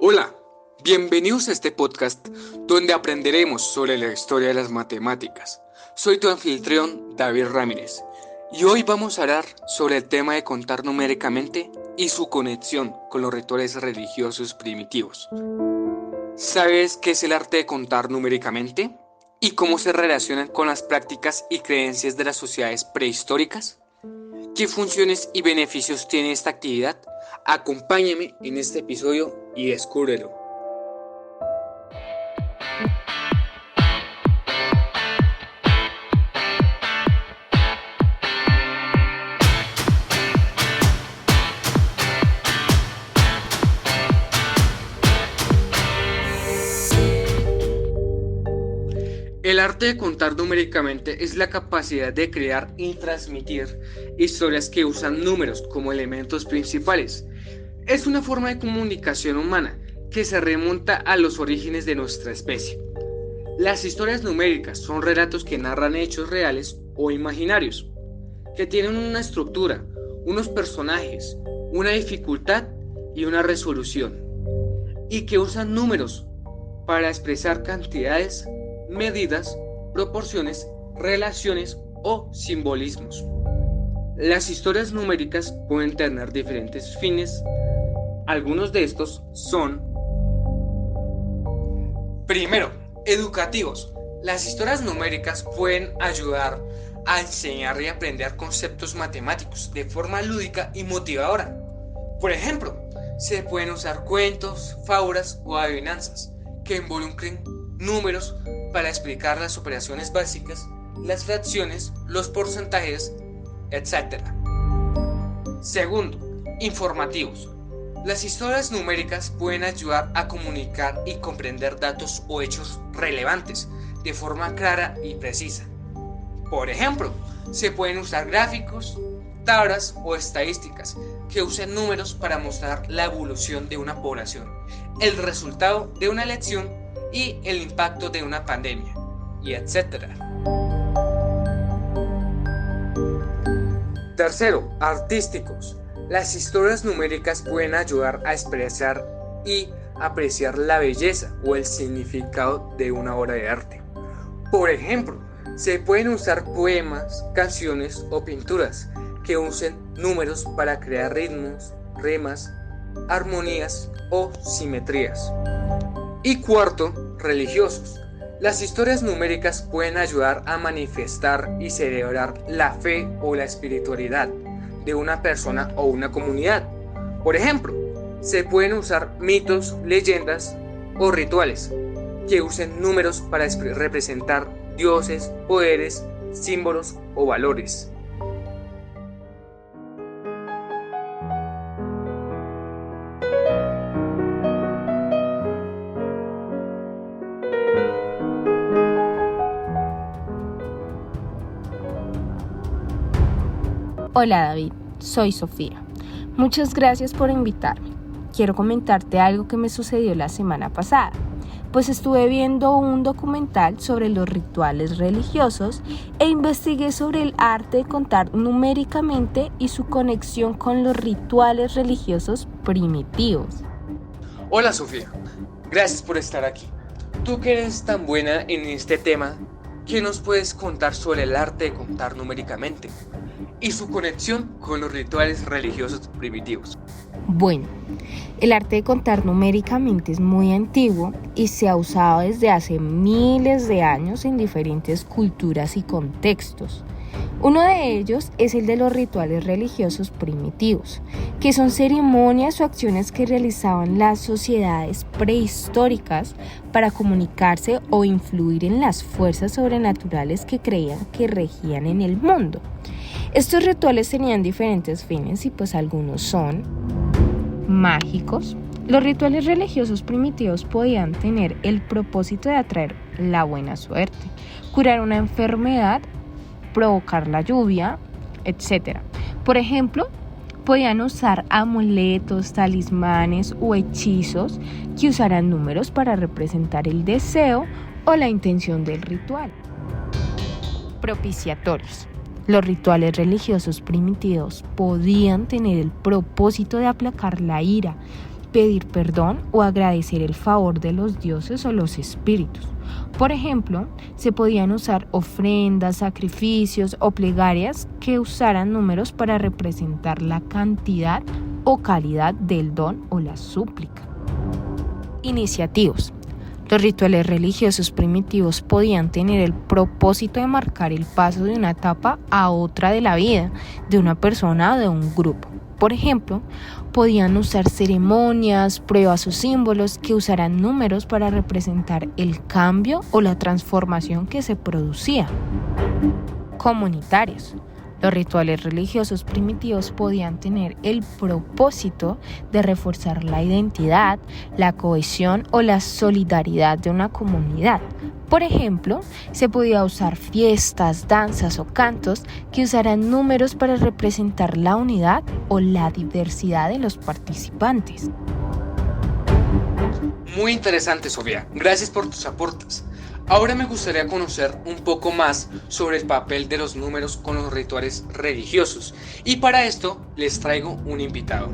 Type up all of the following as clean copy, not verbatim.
Hola, bienvenidos a este podcast donde aprenderemos sobre la historia de las matemáticas. Soy tu anfitrión David Ramírez y hoy vamos a hablar sobre el tema de contar numéricamente y su conexión con los rituales religiosos primitivos. ¿Sabes qué es el arte de contar numéricamente? ¿Y cómo se relacionan con las prácticas y creencias de las sociedades prehistóricas? ¿Qué funciones y beneficios tiene esta actividad? Acompáñame en este episodio y descúbrelo. El arte de contar numéricamente es la capacidad de crear y transmitir historias que usan números como elementos principales. Es una forma de comunicación humana que se remonta a los orígenes de nuestra especie. Las historias numéricas son relatos que narran hechos reales o imaginarios, que tienen una estructura, unos personajes, una dificultad y una resolución, y que usan números para expresar cantidades, medidas, proporciones, relaciones o simbolismos. Las historias numéricas pueden tener diferentes fines. Algunos de estos son: primero, educativos. Las historias numéricas pueden ayudar a enseñar y aprender conceptos matemáticos de forma lúdica y motivadora. Por ejemplo, se pueden usar cuentos, fábulas o adivinanzas que involucren números para explicar las operaciones básicas, las fracciones, los porcentajes, etc. Segundo, informativos. Las historias numéricas pueden ayudar a comunicar y comprender datos o hechos relevantes de forma clara y precisa. Por ejemplo, se pueden usar gráficos, tablas o estadísticas que usen números para mostrar la evolución de una población, el resultado de una elección y el impacto de una pandemia, y etc. Tercero, artísticos. Las historias numéricas pueden ayudar a expresar y apreciar la belleza o el significado de una obra de arte. Por ejemplo, se pueden usar poemas, canciones o pinturas que usen números para crear ritmos, rimas, armonías o simetrías. Y cuarto, religiosos. Las historias numéricas pueden ayudar a manifestar y celebrar la fe o la espiritualidad de una persona o una comunidad. Por ejemplo, se pueden usar mitos, leyendas o rituales que usen números para representar dioses, poderes, símbolos o valores. Hola David, soy Sofía. Muchas gracias por invitarme. Quiero comentarte algo que me sucedió la semana pasada, pues estuve viendo un documental sobre los rituales religiosos e investigué sobre el arte de contar numéricamente y su conexión con los rituales religiosos primitivos. Hola Sofía, gracias por estar aquí. Tú que eres tan buena en este tema, ¿qué nos puedes contar sobre el arte de contar numéricamente y su conexión con los rituales religiosos primitivos? Bueno, el arte de contar numéricamente es muy antiguo y se ha usado desde hace miles de años en diferentes culturas y contextos. Uno de ellos es el de los rituales religiosos primitivos, que son ceremonias o acciones que realizaban las sociedades prehistóricas para comunicarse o influir en las fuerzas sobrenaturales que creían que regían en el mundo. Estos rituales tenían diferentes fines y pues algunos son mágicos. Los rituales religiosos primitivos podían tener el propósito de atraer la buena suerte, curar una enfermedad, provocar la lluvia, etc. Por ejemplo, podían usar amuletos, talismanes o hechizos que usaran números para representar el deseo o la intención del ritual. Propiciatorios. Los rituales religiosos primitivos podían tener el propósito de aplacar la ira, pedir perdón o agradecer el favor de los dioses o los espíritus. Por ejemplo, se podían usar ofrendas, sacrificios o plegarias que usaran números para representar la cantidad o calidad del don o la súplica. Iniciativos. Los rituales religiosos primitivos podían tener el propósito de marcar el paso de una etapa a otra de la vida de una persona o de un grupo. Por ejemplo, podían usar ceremonias, pruebas o símbolos que usaran números para representar el cambio o la transformación que se producía. Comunitarios. Los rituales religiosos primitivos podían tener el propósito de reforzar la identidad, la cohesión o la solidaridad de una comunidad. Por ejemplo, se podía usar fiestas, danzas o cantos que usaran números para representar la unidad o la diversidad de los participantes. Muy interesante, Sofía. Gracias por tus aportes. Ahora me gustaría conocer un poco más sobre el papel de los números con los rituales religiosos, y para esto les traigo un invitado.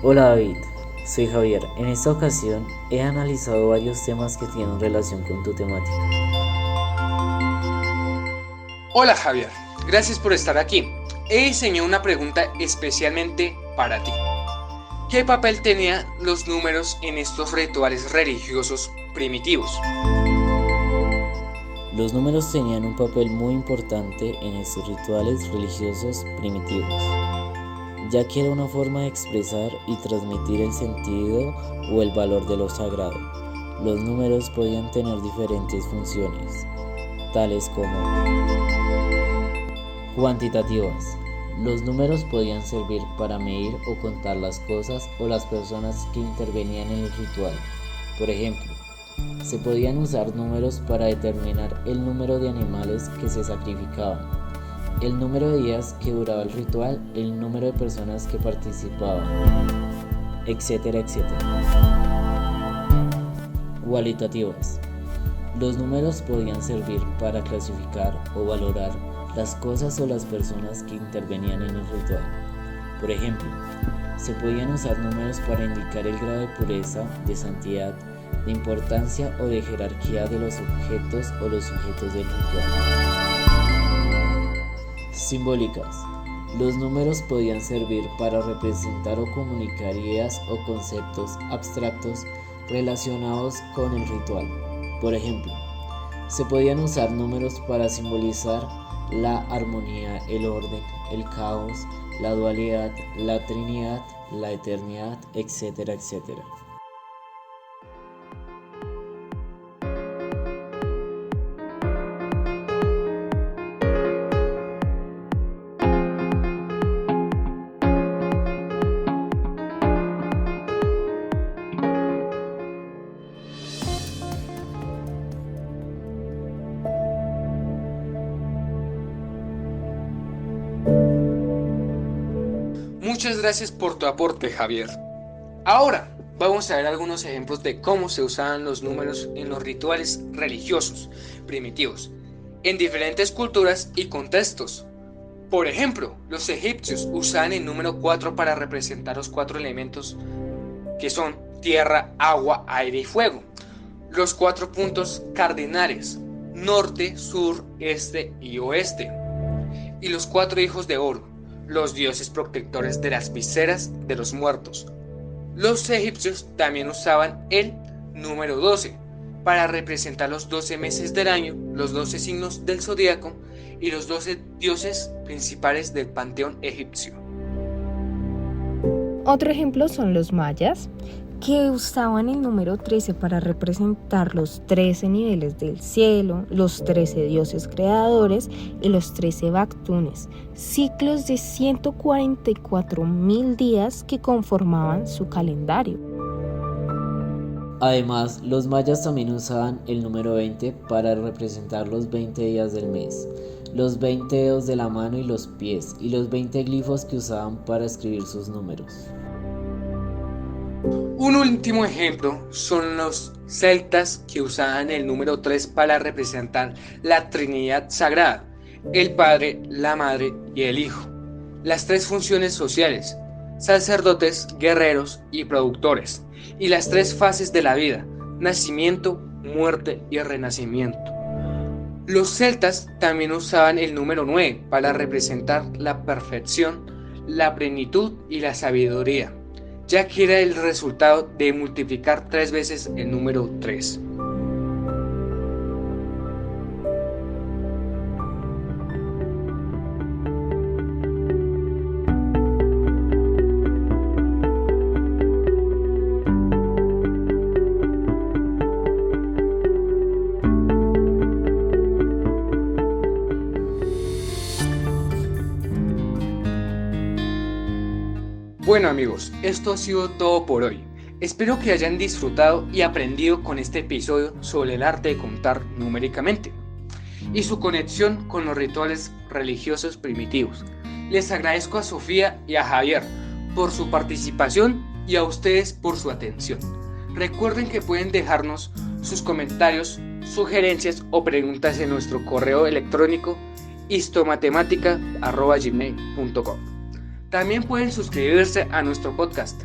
Hola David, soy Javier. En esta ocasión he analizado varios temas que tienen relación con tu temática. Hola Javier, gracias por estar aquí. He diseñado una pregunta especialmente para ti. ¿Qué papel tenían los números en estos rituales religiosos primitivos? Los números tenían un papel muy importante en estos rituales religiosos primitivos, ya que era una forma de expresar y transmitir el sentido o el valor de lo sagrado. Los números podían tener diferentes funciones, tales como cuantitativas. Los números podían servir para medir o contar las cosas o las personas que intervenían en el ritual. Por ejemplo, se podían usar números para determinar el número de animales que se sacrificaban, el número de días que duraba el ritual, el número de personas que participaban, etcétera, etcétera. Cualitativas. Los números podían servir para clasificar o valorar las cosas o las personas que intervenían en el ritual. Por ejemplo, se podían usar números para indicar el grado de pureza, de santidad, de importancia o de jerarquía de los objetos o los sujetos del ritual. Simbólicas. Los números podían servir para representar o comunicar ideas o conceptos abstractos relacionados con el ritual. Por ejemplo, se podían usar números para simbolizar la armonía, el orden, el caos, la dualidad, la trinidad, la eternidad, etcétera, etcétera. Muchas gracias por tu aporte, Javier. Ahora vamos a ver algunos ejemplos de cómo se usaban los números en los rituales religiosos primitivos en diferentes culturas y contextos. Por ejemplo, los egipcios usaban el número 4 para representar los 4 elementos que son tierra, agua, aire y fuego. Los 4 puntos cardinales: norte, sur, este y oeste. Y los 4 hijos de oro, los dioses protectores de las viseras de los muertos. Los egipcios también usaban el número 12 para representar los 12 meses del año, los 12 signos del zodiaco y los 12 dioses principales del panteón egipcio. Otro ejemplo son los mayas, que usaban el número 13 para representar los 13 niveles del cielo, los 13 dioses creadores y los 13 Bactunes, ciclos de 144.000 días que conformaban su calendario. Además, los mayas también usaban el número 20 para representar los 20 días del mes. los 20 dedos de la mano y los pies, y los 20 glifos que usaban para escribir sus números. Un último ejemplo son los celtas, que usaban el número 3 para representar la Trinidad Sagrada, el Padre, la Madre y el Hijo. Las 3 funciones sociales: sacerdotes, guerreros y productores, y las 3 fases de la vida: nacimiento, muerte y renacimiento. Los celtas también usaban el número 9 para representar la perfección, la plenitud y la sabiduría, ya que era el resultado de multiplicar 3 veces el número 3. Bueno amigos, esto ha sido todo por hoy. Espero que hayan disfrutado y aprendido con este episodio sobre el arte de contar numéricamente y su conexión con los rituales religiosos primitivos. Les agradezco a Sofía y a Javier por su participación y a ustedes por su atención. Recuerden que pueden dejarnos sus comentarios, sugerencias o preguntas en nuestro correo electrónico histomatematica@gmail.com. También pueden suscribirse a nuestro podcast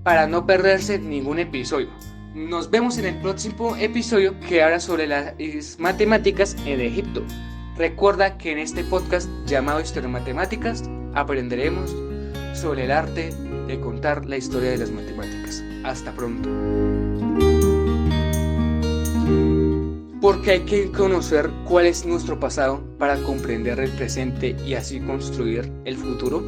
para no perderse ningún episodio. Nos vemos en el próximo episodio, que habla sobre las matemáticas en Egipto. Recuerda que en este podcast llamado Historia de Matemáticas aprenderemos sobre el arte de contar la historia de las matemáticas. Hasta pronto. Porque hay que conocer cuál es nuestro pasado para comprender el presente y así construir el futuro.